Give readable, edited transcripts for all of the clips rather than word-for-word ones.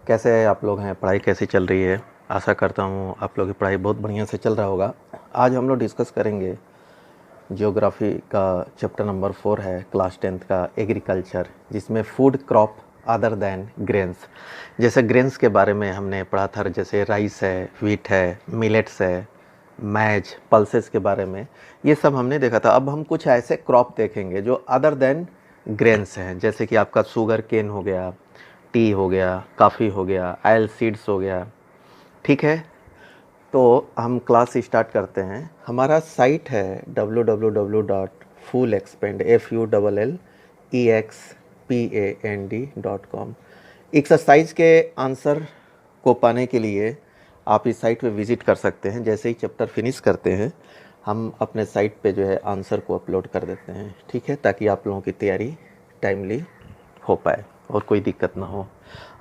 कैसे आप लोग हैं, पढ़ाई कैसी चल रही है। आशा करता हूँ आप लोग की पढ़ाई बहुत बढ़िया से चल रहा होगा। आज हम लोग डिस्कस करेंगे जियोग्राफी का चैप्टर नंबर 4 है क्लास 10th का एग्रीकल्चर, जिसमें food crop other than grains. जैसे ग्रेन्स के बारे में हमने पढ़ा था, जैसे राइस है, व्हीट है, मिलेट्स है, मैज, पल्सेस के बारे में ये सब हमने देखा था। अब हम कुछ ऐसे क्रॉप देखेंगे जो अदर देन ग्रेन्स हैं, जैसे कि आपका शुगर केन हो गया, टी हो गया, काफ़ी हो गया, आयल सीड्स हो गया। ठीक है, तो हम क्लास स्टार्ट करते हैं। हमारा साइट है www.fullexpand.com। एक्सरसाइज के आंसर को पाने के लिए आप इस साइट पे विज़िट कर सकते हैं। जैसे ही चैप्टर फिनिश करते हैं हम अपने साइट पे जो है आंसर को अपलोड कर देते हैं, ठीक है, ताकि आप लोगों की तैयारी टाइमली हो पाए और कोई दिक्कत ना हो।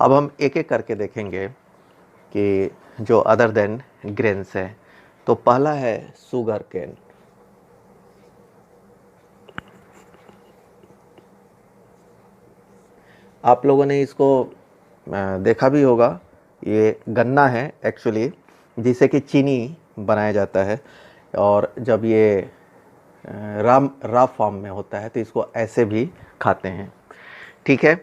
अब हम एक एक करके देखेंगे कि जो अदर देन ग्रेन्स है। तो पहला है शुगर केन। आप लोगों ने इसको देखा भी होगा। ये गन्ना है एक्चुअली, जिसे कि चीनी बनाया जाता है, और जब ये रा फॉर्म में होता है तो इसको ऐसे भी खाते हैं। ठीक है,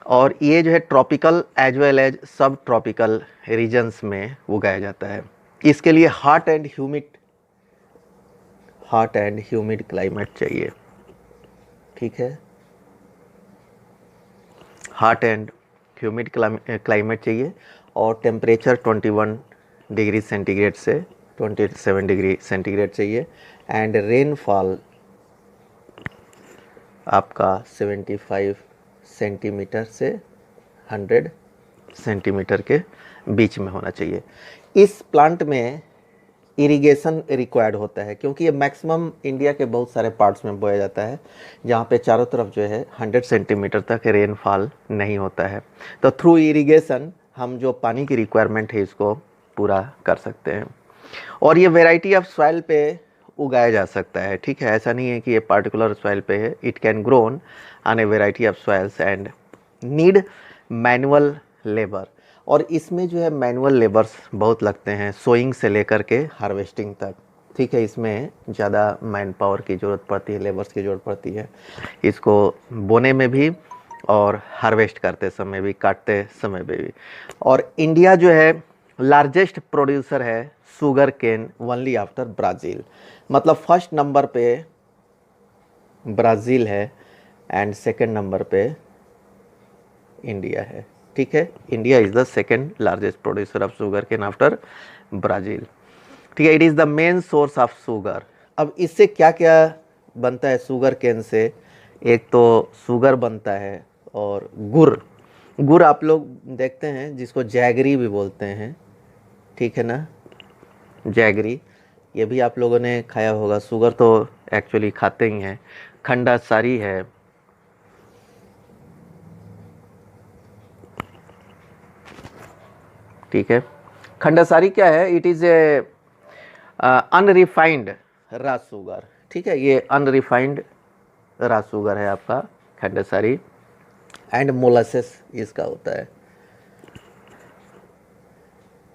और ये जो है ट्रॉपिकल एज वेल एज सब ट्रॉपिकल रीजन्स में उगाया जाता है। इसके लिए हॉट एंड ह्यूमिड क्लाइमेट चाहिए। ठीक है, हॉट एंड ह्यूमिड क्लाइमेट चाहिए, और टेम्परेचर 21 डिग्री सेंटीग्रेड से 27 डिग्री सेंटीग्रेड चाहिए, एंड रेनफॉल आपका 75 सेंटीमीटर से 100 सेंटीमीटर के बीच में होना चाहिए। इस प्लांट में इरिगेशन रिक्वायर्ड होता है, क्योंकि ये मैक्सिमम इंडिया के बहुत सारे पार्ट्स में बोया जाता है जहाँ पे चारों तरफ जो है 100 सेंटीमीटर तक रेनफॉल नहीं होता है। तो थ्रू इरिगेशन हम जो पानी की रिक्वायरमेंट है इसको पूरा कर सकते हैं। और ये वेराइटी ऑफ सॉइल पे उगाया जा सकता है। ठीक है, ऐसा नहीं है कि ये पार्टिकुलर सॉइल पे है। It can grown on a variety of soils and need manual labour. और इसमें जो है मैनुअल लेबर्स बहुत लगते हैं, सोइंग से लेकर के हार्वेस्टिंग तक। ठीक है, इसमें ज़्यादा मैन पावर की ज़रूरत पड़ती है, लेबर्स की ज़रूरत पड़ती है, इसको बोने में भी और हार्वेस्ट करते समय भी, काटते समय में भी। और इंडिया जो है लार्जेस्ट प्रोड्यूसर है sugar cane only after Brazil. मतलब फर्स्ट नंबर पे ब्राज़ील है एंड सेकंड नंबर पे इंडिया है। ठीक है, India is the second largest producer of sugar cane after Brazil. ठीक है, it is the main source of sugar. अब इससे क्या क्या बनता है शुगर केन से? एक तो शुगर बनता है, और गुड़ आप लोग देखते हैं जिसको जैगरी भी बोलते हैं। ठीक है ना, जैगरी ये भी आप लोगों ने खाया होगा। शुगर तो एक्चुअली खाते ही हैं। खंडा सारी है, ठीक है। खंडासारी क्या है? इट इज़ ए अनरिफाइंड रा शुगर। ठीक है, ये अनरिफाइंड रा शुगर है आपका खंडासारी। एंड मोलासेस इसका होता है।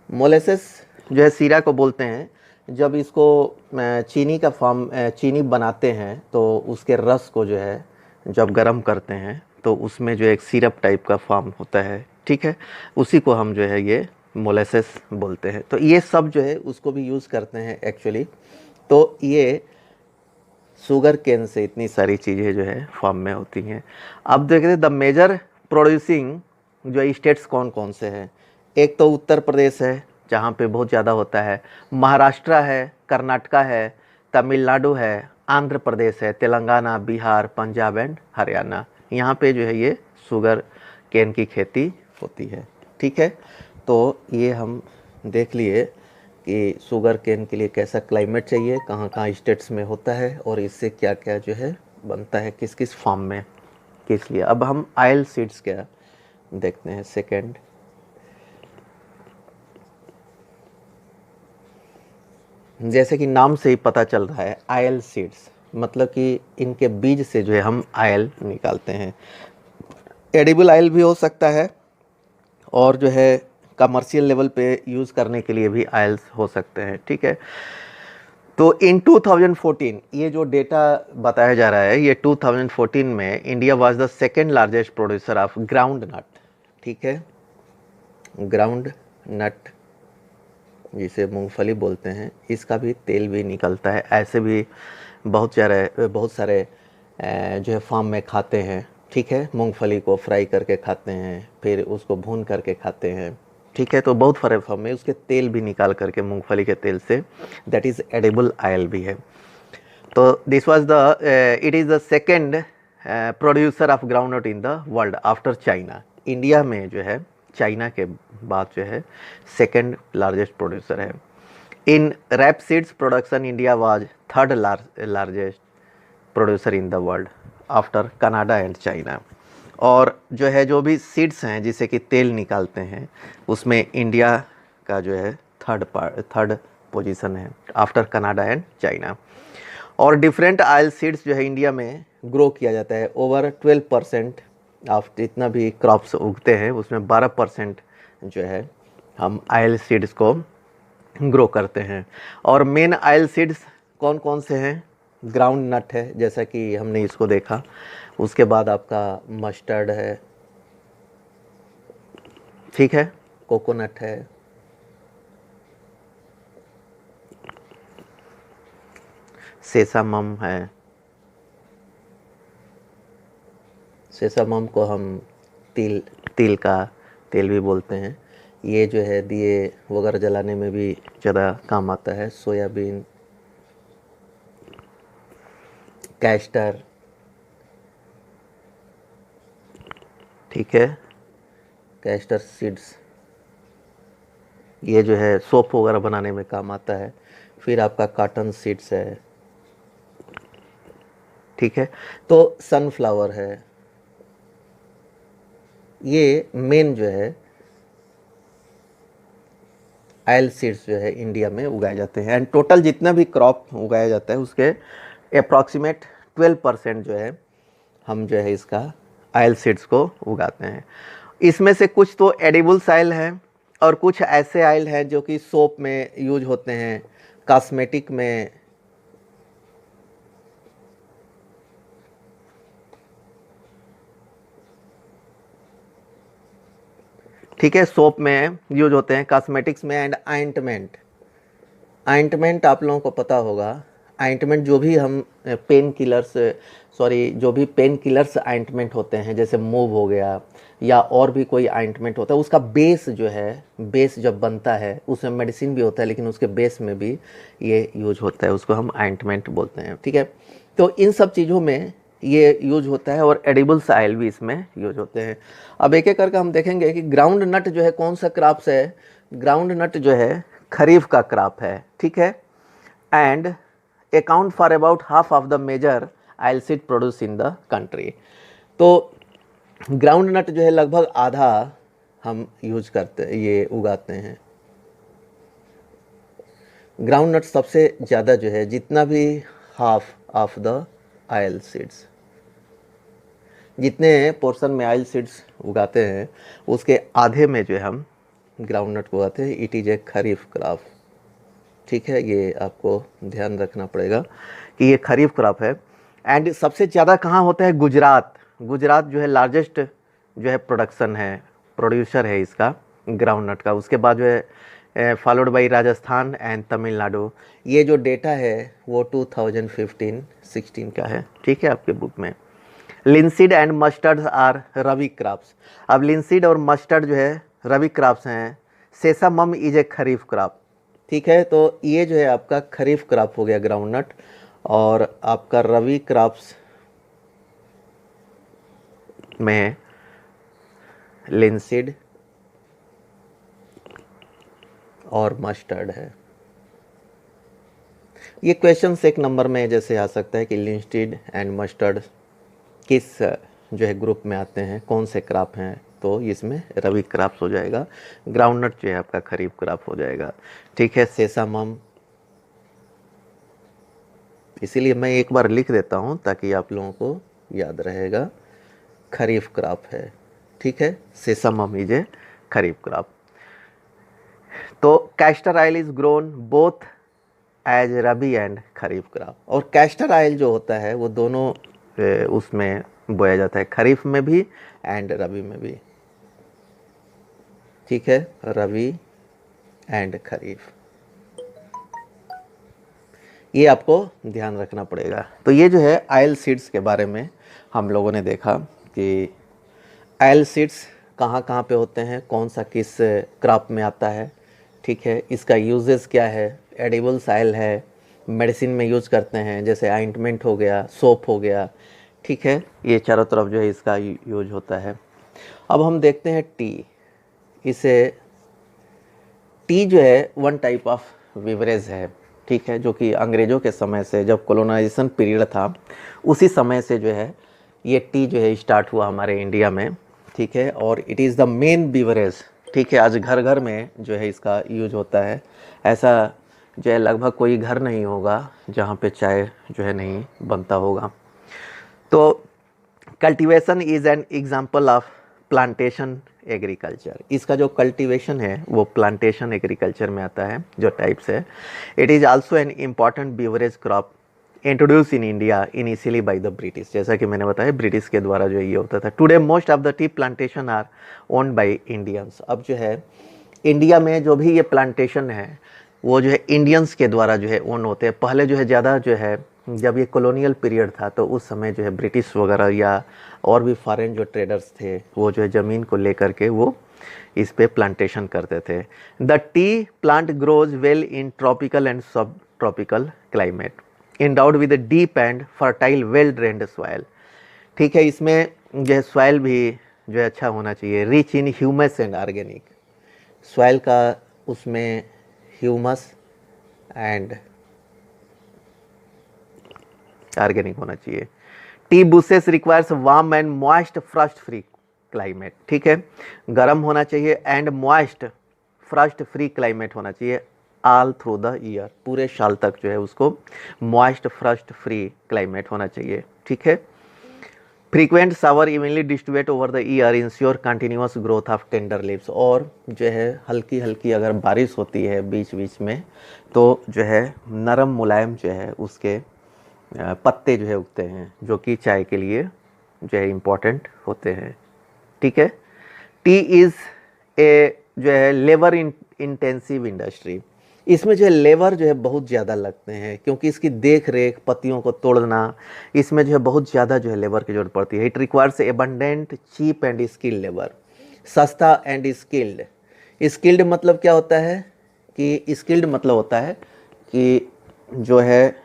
मोलासेस जो है सीरा को बोलते हैं। जब इसको चीनी का फॉर्म, चीनी बनाते हैं तो उसके रस को जो है जब गर्म करते हैं तो उसमें जो एक सिरप टाइप का फॉर्म होता है। ठीक है, उसी को हम जो है ये मोलासेस बोलते हैं। तो ये सब जो है उसको भी यूज़ करते हैं एक्चुअली। तो ये शुगर केन से इतनी सारी चीज़ें जो है फॉर्म में होती हैं। अब देखते हैं द मेजर प्रोड्यूसिंग जो स्टेट्स कौन कौन से हैं। एक तो उत्तर प्रदेश है जहाँ पे बहुत ज़्यादा होता है, महाराष्ट्र है, कर्नाटका है, तमिलनाडु है, आंध्र प्रदेश है, तेलंगाना, बिहार, पंजाब एंड हरियाणा। यहाँ पे जो है ये शुगर केन की खेती होती है। ठीक है, तो ये हम देख लिए कि शुगर केन के लिए कैसा क्लाइमेट चाहिए, कहाँ कहाँ स्टेट्स में होता है, और इससे क्या क्या जो है बनता है, किस किस फॉर्म में, किस लिए। अब हम आयल सीड्स क्या देखते हैं सेकंड। जैसे कि नाम से ही पता चल रहा है आयल सीड्स, मतलब कि इनके बीज से जो है हम आयल निकालते हैं। एडिबल आयल भी हो सकता है और जो है कमर्शियल लेवल पे यूज़ करने के लिए भी ऑयल्स हो सकते हैं, ठीक है। तो इन 2014 ये जो डेटा बताया जा रहा है, ये 2014 में India was the second largest producer of groundnut, ठीक है। ग्राउंड नट जिसे मूंगफली बोलते हैं, इसका भी तेल भी निकलता है। ऐसे भी बहुत सारे जो है फार्म में खाते हैं, ठीक है। मूंगफली को फ्राई करके खाते हैं, फिर उसको भून करके खाते हैं, ठीक है। तो बहुत सारे फार्म में उसके तेल भी निकाल करके मूंगफली के तेल से, दैट इज़ एडिबल ऑयल भी है। तो this was the it is the second producer of groundnut in the world after China. India में जो है चाइना के बाद जो है सेकेंड लार्जेस्ट प्रोड्यूसर है। In rape seeds production India was third largest producer in the world after Canada and China. और जो है जो भी सीड्स हैं जिसे कि तेल निकालते हैं, उसमें इंडिया का जो है थर्ड पोजीशन है आफ्टर कनाडा एंड चाइना। और डिफरेंट ऑयल सीड्स जो है इंडिया में ग्रो किया जाता है। ओवर 12% ऑफ जितना भी क्रॉप्स उगते हैं उसमें 12% जो है हम ऑयल सीड्स को ग्रो करते हैं। और मेन ऑयल सीड्स कौन कौन से हैं? ग्राउंड नट है, जैसा कि हमने इसको देखा। उसके बाद आपका मस्टर्ड है, ठीक है, कोकोनट है, सेसामम है। सेसामम को हम तिल का तेल भी बोलते हैं। ये जो है दिए वगैरह जलाने में भी ज़्यादा काम आता है। सोयाबीन, कैस्टर, ठीक है, कैस्टर सीड्स, ये जो है सोप वगैरह बनाने में काम आता है। फिर आपका कॉटन सीड्स है, ठीक है। तो सनफ्लावर है। ये मेन जो है ऑयल सीड्स जो है इंडिया में उगाए जाते हैं। एंड टोटल जितना भी क्रॉप उगाया जाता है उसके अप्रॉक्सीमेट 12% जो है हम जो है इसका ऑयल सीड्स को उगाते हैं। इसमें से कुछ तो एडिबल्स ऑयल हैं और कुछ ऐसे ऑयल हैं जो कि सोप में यूज होते हैं, कॉस्मेटिक में, ठीक है, सोप में यूज होते हैं, कॉस्मेटिक्स में, एंड आइंटमेंट। आइंटमेंट आप लोगों को पता होगा, आइंटमेंट जो भी हम जो भी पेन किलर्स आइंटमेंट होते हैं, जैसे मूव हो गया या और भी कोई आइंटमेंट होता है, उसका बेस जो है, बेस जब बनता है उसमें मेडिसिन भी होता है, लेकिन उसके बेस में भी ये यूज होता है, उसको हम आइंटमेंट बोलते हैं, ठीक है। तो इन सब चीज़ों में ये यूज होता है और एडिबल्स ऑयल भी इसमें यूज होते हैं। अब एक एक करके हम देखेंगे कि ग्राउंड नट जो है कौन सा क्रॉप्स है। ग्राउंड नट जो है खरीफ का क्रॉप है, ठीक है, and account for about half of the major oilseed produce in the country. तो ग्राउंड नट जो है लगभग आधा हम यूज करते, ये उगाते हैं। ग्राउंड नट सबसे ज़्यादा जो है, जितना भी half of the oil seeds, जितने पोर्शन में ऑयल सीड्स उगाते हैं उसके आधे में जो है हम ग्राउंड नट को उगाते हैं। It is a kharif crop, ठीक है, ये आपको ध्यान रखना पड़ेगा कि ये खरीफ क्रॉप है। एंड सबसे ज़्यादा कहाँ होता है? गुजरात। गुजरात जो है लार्जेस्ट जो है प्रोड्यूसर है इसका ग्राउंड नट का। उसके बाद जो है followed by Rajasthan and Tamil Nadu. ये जो डेटा है वो 2015-16 का है, ठीक है, आपके बुक में। Linseed and mustard are rabi crops. अब लिंसीड और मस्टर्ड जो है रबी क्रॉप्स हैं। सेसामम इज ए खरीफ क्रॉप, ठीक है। तो ये जो है आपका खरीफ क्रॉप हो गया ग्राउंड नट। और आपका रबी क्रॉप्स में लिंसीड और मस्टर्ड है। ये क्वेश्चन एक नंबर में जैसे आ सकता है कि लिंसीड एंड मस्टर्ड किस जो है ग्रुप में आते हैं, कौन से क्रॉप हैं, तो इसमें रबी क्रॉप्स हो जाएगा। ग्राउंड नट जो है आपका खरीफ क्रॉप हो जाएगा, ठीक है। सेसामम, इसीलिए मैं एक बार लिख देता हूँ ताकि आप लोगों को याद रहेगा, खरीफ क्रॉप है, ठीक है। Sesamum is a kharif crop. तो castor oil is grown both as rabi and kharif crop. और कैस्टर ऑयल जो होता है वो दोनों उसमें बोया जाता है, खरीफ में भी एंड रबी में भी। ठीक है, रबी एंड खरीफ, ये आपको ध्यान रखना पड़ेगा। तो ये जो है ऑयल सीड्स के बारे में हम लोगों ने देखा कि ऑयल सीड्स कहाँ कहाँ पे होते हैं, कौन सा किस क्रॉप में आता है। ठीक है, इसका यूजेस क्या है, एडिबल्स ऑयल है, मेडिसिन में यूज करते हैं जैसे ऑइंटमेंट हो गया, सोप हो गया। ठीक है, ये चारों तरफ जो है इसका यूज होता है। अब हम देखते हैं टी। इसे टी जो है वन टाइप ऑफ बिवरेज है। ठीक है, जो कि अंग्रेज़ों के समय से, जब कॉलोनाइजेशन पीरियड था उसी समय से जो है ये टी जो है स्टार्ट हुआ हमारे इंडिया में। ठीक है, और it is the main beverage. ठीक है, आज घर घर में जो है इसका यूज होता है। ऐसा जो है लगभग कोई घर नहीं होगा जहाँ पे चाय जो है नहीं बनता होगा। तो cultivation is an example of plantation agriculture. इसका जो कल्टीवेशन है वो प्लांटेशन एग्रीकल्चर में आता है जो टाइप्स है। It is also an important beverage crop introduce in India initially by the British. जैसा कि मैंने बताया ब्रिटिश के द्वारा जो ये होता था। Today most of the tea plantation are owned by Indians. अब जो है इंडिया में जो भी ये प्लांटेशन है वो जो है इंडियंस के द्वारा जो है ओन होते हैं। पहले जो है ज़्यादा जो है जब ये कॉलोनियल पीरियड था तो उस समय जो है ब्रिटिश वगैरह या और भी फॉरेन जो ट्रेडर्स थे वो जो है ज़मीन को लेकर के वो इस पे प्लांटेशन करते थे। The tea plant grows well in tropical and subtropical climate, endowed with a deep and fertile well drained soil। ठीक है, इसमें जो है सॉइल भी जो है अच्छा होना चाहिए, rich in humus and organic. Soil का उसमें ह्यूमस एंड ऑर्गेनिक होना चाहिए। T bushes requires warm and moist Frost free climate. ठीक है, गर्म होना चाहिए and moist Frost free climate होना चाहिए ऑल थ्रू द ईयर, पूरे साल तक जो है उसको मॉइस्ट फ्रॉस्ट फ्री क्लाइमेट होना चाहिए। ठीक है, frequent shower evenly distribute over the year ensure continuous growth of tender leaves. और जो है हल्की हल्की अगर बारिश होती है बीच बीच में तो जो है नरम मुलायम जो है उसके पत्ते जो है उगते हैं, जो कि चाय के लिए जो है इम्पॉर्टेंट होते हैं। ठीक है, टी इज़ ए जो है लेबर इंटेंसिव इंडस्ट्री। इसमें जो है लेबर जो है बहुत ज़्यादा लगते हैं क्योंकि इसकी देख रेख, पत्तियों को तोड़ना, इसमें जो है बहुत ज़्यादा जो है लेबर की जरूरत पड़ती है। It requires abundant cheap and skilled labour. सस्ता एंड स्किल्ड। स्किल्ड मतलब क्या होता है कि स्किल्ड मतलब होता है कि जो है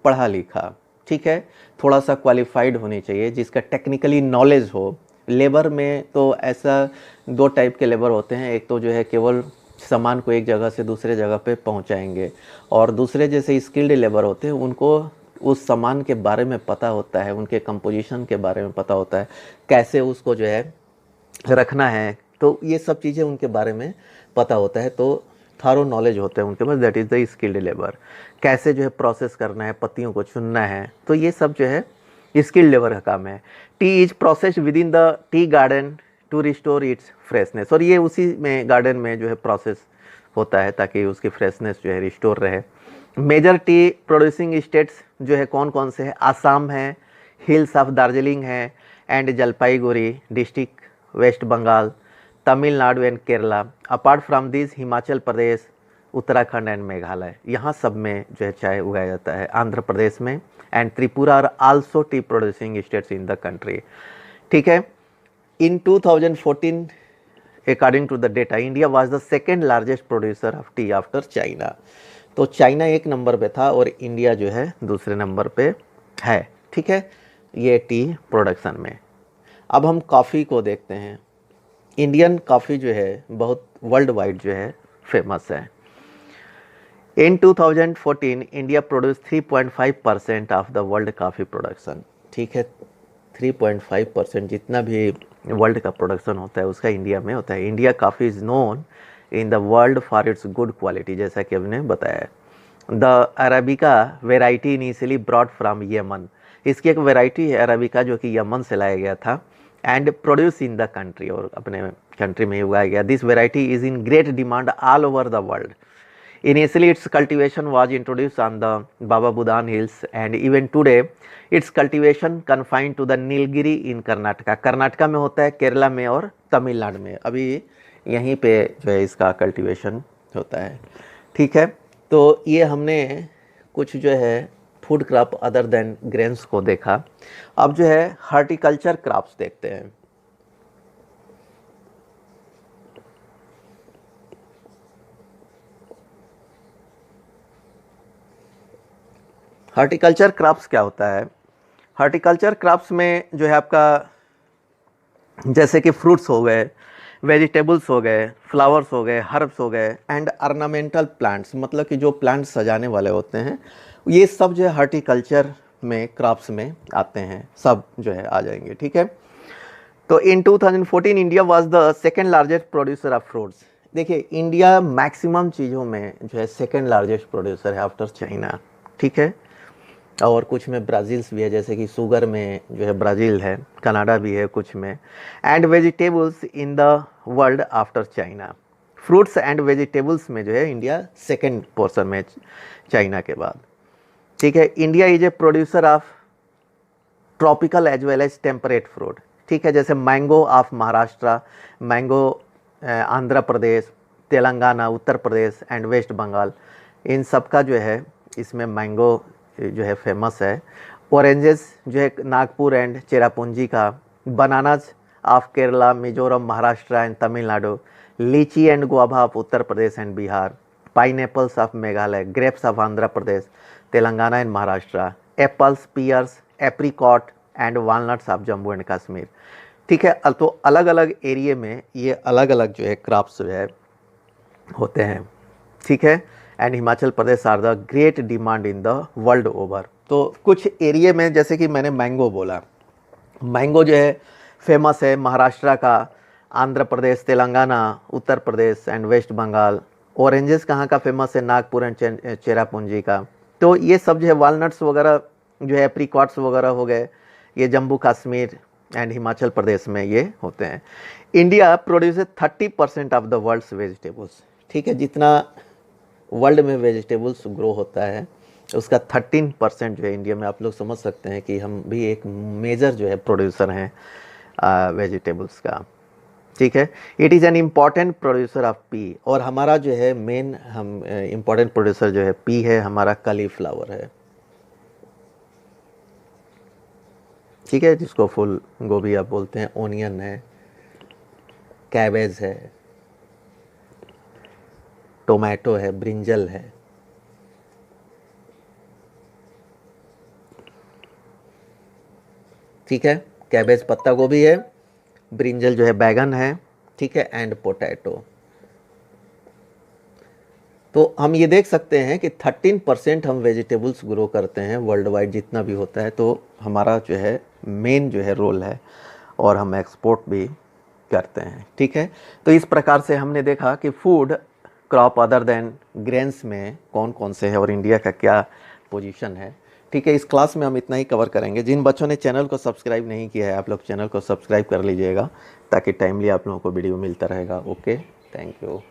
पढ़ा लिखा। ठीक है, थोड़ा सा क्वालिफाइड होनी चाहिए, जिसका टेक्निकली नॉलेज हो। लेबर में तो ऐसा दो टाइप के लेबर होते हैं, एक तो जो है केवल सामान को एक जगह से दूसरे जगह पे पहुंचाएंगे, और दूसरे जैसे स्किल्ड लेबर होते हैं उनको उस सामान के बारे में पता होता है, उनके कंपोजिशन के बारे में पता होता है, कैसे उसको जो है रखना है, तो ये सब चीज़ें उनके बारे में पता होता है, तो थारो नॉलेज होता है उनके पास। That is the skilled labour. कैसे जो है प्रोसेस करना है, पत्तियों को चुनना है, तो ये सब जो है स्किल्ड लेबर का काम है। Tea is processed within the tea garden to restore its freshness. और ये उसी में गार्डन में जो है प्रोसेस होता है ताकि उसकी फ्रेशनेस जो है रिस्टोर रहे। मेजर टी प्रोड्यूसिंग स्टेट्स जो है कौन कौन से हैं? आसाम है, हिल्स ऑफ दार्जिलिंग है, and Jalpaiguri district, West Bengal, Tamil Nadu and Kerala. Apart from this Himachal Pradesh, Uttarakhand and Meghalaya, यहाँ सब में जो है चाय उगाया जाता है। आंध्र प्रदेश में and Tripura are also tea producing states in the country. ठीक है, in 2014 according to the data India was the second largest producer of tea after China. तो चाइना एक नंबर पे था और इंडिया जो है दूसरे नंबर पे है। ठीक है, ये टी प्रोडक्शन में। अब हम कॉफ़ी को देखते हैं। इंडियन कॉफ़ी जो है बहुत वर्ल्ड वाइड जो है फेमस है। In 2014 India produce 3.5% of the world coffee production. ठीक है, 3.5% जितना भी वर्ल्ड का प्रोडक्शन होता है उसका इंडिया में होता है। India coffee is known in the world for its good quality, जैसा कि हमने बताया। The arabica variety initially broad from Yemen. इसकी एक वेराइटी है अरेबिका जो कि यमन से लाया गया था। And produce in the country, और अपने कंट्री में ही उगाया गया। This variety is in great demand all over the world. Initially, its cultivation was introduced on the Baba Budan Hills, and even today, its cultivation confined to the Nilgiri in Karnataka. Karnataka में होता है, केरला में और तमिलनाडु में, अभी यहीं पे जो है इसका कल्टीवेशन होता है। ठीक है, तो ये हमने कुछ जो है food crop other than grains को देखा। अब जो है हॉर्टिकल्चर क्रॉप्स देखते हैं। हॉर्टिकल्चर क्रॉप्स क्या होता है? हॉर्टिकल्चर क्रॉप्स में जो है आपका जैसे कि फ्रूट्स हो गए, वेजिटेबल्स हो गए, फ्लावर्स हो गए, हर्ब्स हो गए, एंड ऑर्नामेंटल प्लांट्स, मतलब कि जो प्लांट्स सजाने वाले होते हैं, ये सब जो है हॉर्टिकल्चर में क्रॉप्स में आते हैं, सब जो है आ जाएंगे। ठीक है, तो इन 2014 India was the second largest producer of fruits. देखिए, इंडिया मैक्सिमम चीज़ों में जो है सेकेंड लार्जेस्ट प्रोड्यूसर है आफ्टर चाइना। ठीक है, और कुछ में ब्राज़ील्स भी है, जैसे कि शुगर में जो है ब्राज़ील है, कनाडा भी है कुछ में। And vegetables in the world after China, fruits and vegetables में जो है इंडिया सेकंड पोर्शन में चाइना के बाद। ठीक है, India is a producer of tropical as well as temperate fruit. ठीक है, जैसे मैंगो ऑफ महाराष्ट्र, मैंगो आंध्र प्रदेश, तेलंगाना, उत्तर प्रदेश एंड वेस्ट बंगाल, इन सब का जो है इसमें मैंगो जो है फेमस है। ऑरेंजेस जो है नागपुर एंड चेरापूंजी का, bananas of Kerala, Mizoram, Maharashtra and Tamil Nadu, litchi and guava of Uttar Pradesh and Bihar, pineapples of Meghalaya, grapes of Andhra Pradesh, Telangana and Maharashtra, apples, pears, apricot and walnuts of Jammu and Kashmir. ठीक है, तो अलग अलग एरिए में ये अलग अलग जो है क्रॉप्स जो है होते हैं। ठीक है, and Himachal Pradesh are the great demand in the world over. तो कुछ एरिए में, जैसे कि मैंने मैंगो बोला, मैंगो जो है फेमस है महाराष्ट्र का, आंध्र प्रदेश, तेलंगाना, उत्तर प्रदेश एंड वेस्ट बंगाल। ऑरेंजेस कहाँ का फेमस है? नागपुर एंड चेरापूंजी का। तो ये सब जो है वालनट्स वगैरह जो है, एप्रिकॉट्स वगैरह हो गए, ये जम्मू कश्मीर एंड हिमाचल प्रदेश में ये होते हैं। India produce 30% of the world's vegetables. ठीक है, जितना वर्ल्ड में वेजिटेबल्स ग्रो होता है उसका 13% जो है इंडिया में। आप लोग समझ सकते हैं कि हम भी एक मेजर जो है प्रोड्यूसर हैं वेजिटेबल्स का। ठीक है, it is an important producer of P, और हमारा जो है मेन हम इम्पॉर्टेंट प्रोड्यूसर जो है पी है, हमारा कलीफ्लावर है। ठीक है, जिसको फूल गोभी आप बोलते हैं, ओनियन है, कैबेज है, टोमेटो है, ब्रिंजल है। ठीक है, कैबेज पत्ता गोभी है, ब्रिंजल जो है बैगन है। ठीक है, एंड पोटैटो। तो हम ये देख सकते हैं कि 13% हम वेजिटेबल्स ग्रो करते हैं वर्ल्ड वाइड जितना भी होता है, तो हमारा जो है मेन जो है रोल है, और हम एक्सपोर्ट भी करते हैं। ठीक है, तो इस प्रकार से हमने देखा कि food crop other than grains में कौन कौन से हैं और इंडिया का क्या पोजीशन है। ठीक है, इस क्लास में हम इतना ही कवर करेंगे। जिन बच्चों ने चैनल को सब्सक्राइब नहीं किया है, आप लोग चैनल को सब्सक्राइब कर लीजिएगा, ताकि टाइमली आप लोगों को वीडियो मिलता रहेगा। Okay, thank you.